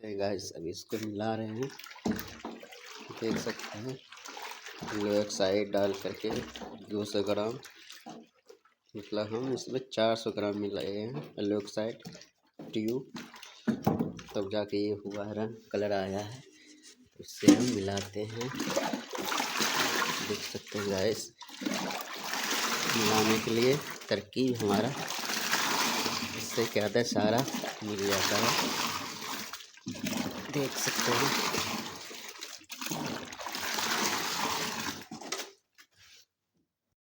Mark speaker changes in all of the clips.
Speaker 1: सकते हैं गाइस, अभी इसको मिला रहे हैं, देख सकते हैं। एक साइड डाल करके 200 ग्राम, मतलब हम इसमें 400 ग्राम मिलाए हैं येलो साइड ट्यूब, तब जाके ये हुआ रंग कलर आया है। इससे हम मिलाते हैं, देख सकते हैं गाइस। मिलाने के लिए तरकीब हमारा इससे क्या होता है, सारा मिल जाता है, देख सकते हैं।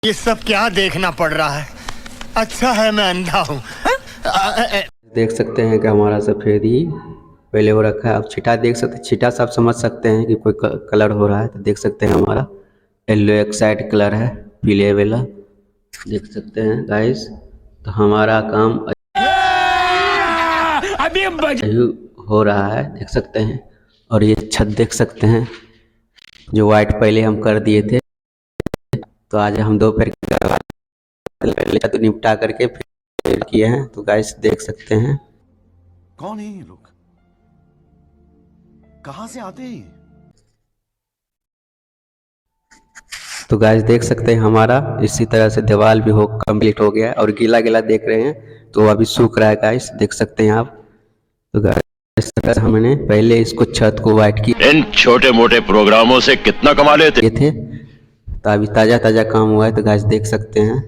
Speaker 2: ये सब क्या देखना पड़ रहा है? अच्छा है मैं अंधा हूँ।
Speaker 1: देख सकते हैं कि हमारा सफ़ेदी पहले हो रखा है। अब छिटा देख सकते हैं, छिटा सब समझ सकते हैं कि कोई कलर हो रहा है। तो देख सकते हैं हमारा येलो एक साइड कलर है, पीले वाला, देख सकते हैं गाइस। तो हमारा काम अभी हो रहा है, देख सकते हैं। और ये छत देख सकते हैं, जो वाइट पहले हम कर दिए थे, तो आज हम दोपहर तो निपटा करके फिर किए हैं। तो गाइस देख सकते हैं।
Speaker 3: कौन है ये लोग, कहां से आते हैं?
Speaker 1: तो गाइस देख सकते हैं हमारा इसी तरह से दीवार भी कंप्लीट हो गया, और गीला गीला देख रहे हैं तो अभी सूख रहा है गाइस, देख सकते हैं आप। तो गाइस इस तरह से हमने पहले इसको छत को वाइट की,
Speaker 4: इन छोटे मोटे प्रोग्रामों से कितना कमा लेते
Speaker 1: थे, तो अभी ताज़ा ताज़ा काम हुआ है। तो गाइस देख सकते हैं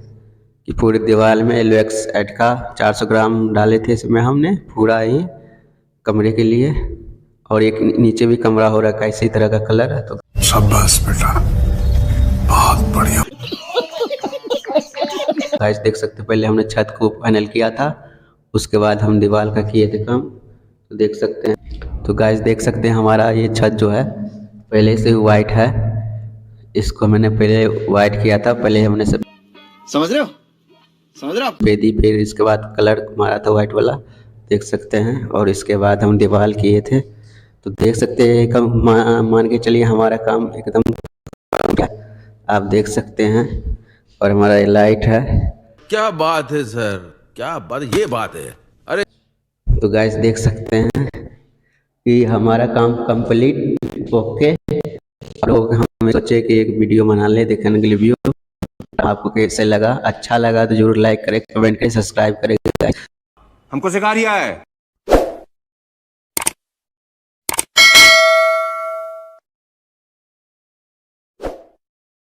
Speaker 1: कि पूरी दीवार में येलो एक्साइड का 400 ग्राम डाले थे इसमें हमने, पूरा ही कमरे के लिए। और एक नीचे भी कमरा हो रखा है इसी तरह का कलर है। तो
Speaker 2: शाबाश बेटा, बहुत बढ़िया।
Speaker 1: गाइस देख सकते हैं पहले हमने छत को फाइनल किया था, उसके बाद हम दीवार का किए थे काम, तो देख सकते हैं। तो गाइस देख सकते हैं हमारा ये छत जो है पहले से वाइट है, इसको मैंने पहले वाइट किया था, पहले हमने सब
Speaker 3: समझ रहे हो
Speaker 1: बेदी, फिर इसके बाद कलर मारा था वाइट वाला, देख सकते हैं। और इसके बाद हम दीवार किए थे। तो देख सकते हैं कम मान के चलिए हमारा काम एकदम, आप देख सकते हैं। और हमारा ये लाइट है।
Speaker 5: क्या बात है सर, क्या बात, ये बात है। अरे
Speaker 1: तो गाइस देख सकते हैं कि हमारा काम कंप्लीट ओके। और हम सोचे कि एक वीडियो बना ले देखने के लिए व्यू, आपको कैसे लगा, अच्छा लगा तो जरूर लाइक करें, कमेंट करें, सब्सक्राइब करें।
Speaker 3: हमको सिखा रिया है।